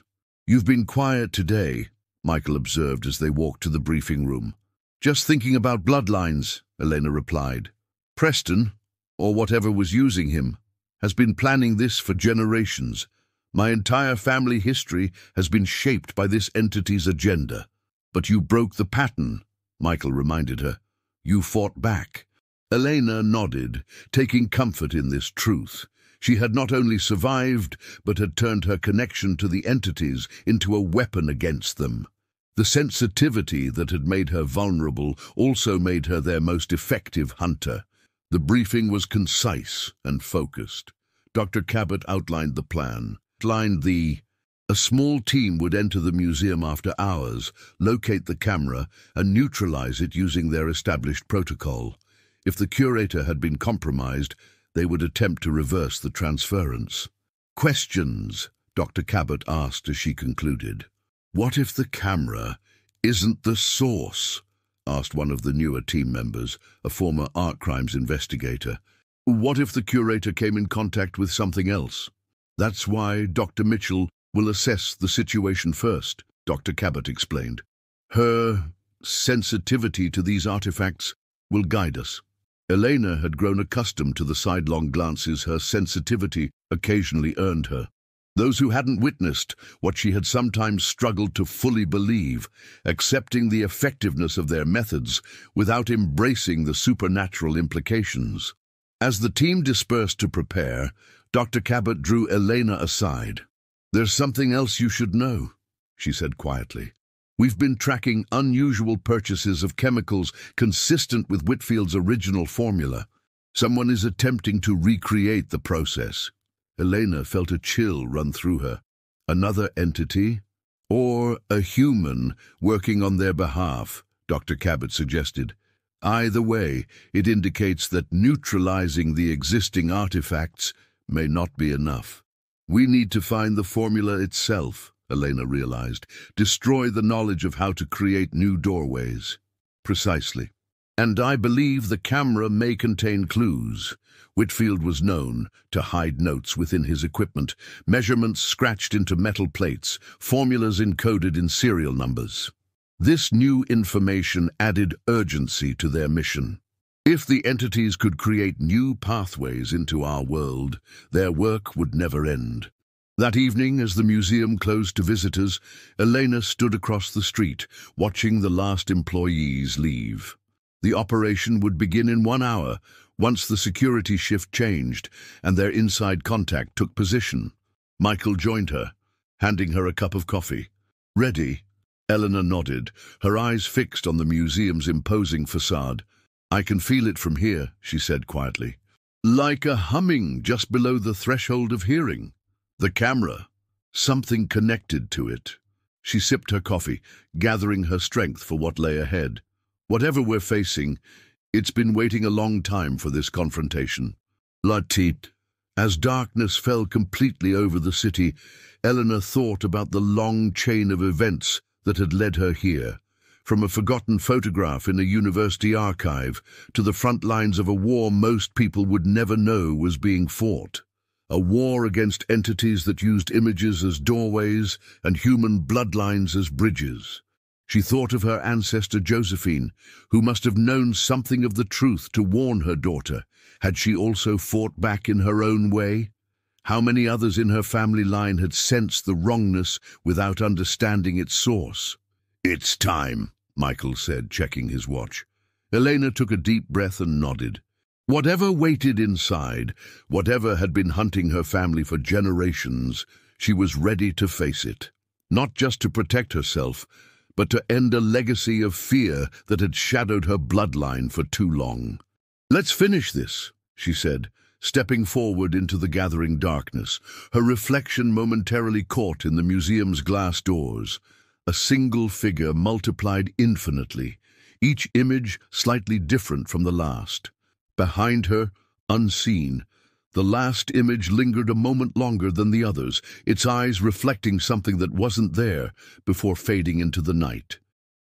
"You've been quiet today," Michael observed as they walked to the briefing room. "Just thinking about bloodlines," Elena replied. "Preston, or whatever was using him, has been planning this for generations. My entire family history has been shaped by this entity's agenda." "But you broke the pattern," Michael reminded her. "You fought back." Elena nodded, taking comfort in this truth. She had not only survived, but had turned her connection to the entities into a weapon against them. The sensitivity that had made her vulnerable also made her their most effective hunter. The briefing was concise and focused. Dr. Cabot outlined the plan. A small team would enter the museum after hours, locate the camera, and neutralize it using their established protocol. If the curator had been compromised, they would attempt to reverse the transference. "Questions?" Dr. Cabot asked as she concluded. "What if the camera isn't the source?" asked one of the newer team members, a former art crimes investigator. "What if the curator came in contact with something else?" "That's why Dr. Mitchell will assess the situation first," Dr. Cabot explained. "Her sensitivity to these artifacts will guide us." Elena had grown accustomed to the sidelong glances her sensitivity occasionally earned her. Those who hadn't witnessed what she had sometimes struggled to fully believe, accepting the effectiveness of their methods without embracing the supernatural implications. As the team dispersed to prepare, Dr. Cabot drew Elena aside. "There's something else you should know," she said quietly. "We've been tracking unusual purchases of chemicals consistent with Whitfield's original formula. Someone is attempting to recreate the process." Elena felt a chill run through her. "Another entity? Or a human working on their behalf?" Dr. Cabot suggested. Either way, it indicates that neutralizing the existing artifacts may not be enough. We need to find the formula itself, Elena realized. Destroy the knowledge of how to create new doorways. Precisely. And I believe the camera may contain clues. Whitfield was known to hide notes within his equipment, measurements scratched into metal plates, formulas encoded in serial numbers. This new information added urgency to their mission. If the entities could create new pathways into our world, their work would never end. That evening, as the museum closed to visitors, Elena stood across the street, watching the last employees leave. The operation would begin in 1 hour, once the security shift changed and their inside contact took position. Michael joined her, handing her a cup of coffee. "Ready?" Eleanor nodded, her eyes fixed on the museum's imposing facade. "I can feel it from here," she said quietly. "Like a humming just below the threshold of hearing. The camera. Something connected to it." She sipped her coffee, gathering her strength for what lay ahead. "Whatever we're facing, it's been waiting a long time for this confrontation." Latit. As darkness fell completely over the city, Eleanor thought about the long chain of events that had led her here, from a forgotten photograph in a university archive to the front lines of a war most people would never know was being fought. A war against entities that used images as doorways and human bloodlines as bridges. She thought of her ancestor Josephine, who must have known something of the truth to warn her daughter. Had she also fought back in her own way? How many others in her family line had sensed the wrongness without understanding its source? "It's time," Michael said, checking his watch. Elena took a deep breath and nodded. Whatever waited inside, whatever had been hunting her family for generations, she was ready to face it. Not just to protect herself, but to end a legacy of fear that had shadowed her bloodline for too long. "Let's finish this," she said, stepping forward into the gathering darkness, her reflection momentarily caught in the museum's glass doors. A single figure multiplied infinitely, each image slightly different from the last. Behind her, unseen, the last image lingered a moment longer than the others, its eyes reflecting something that wasn't there before fading into the night.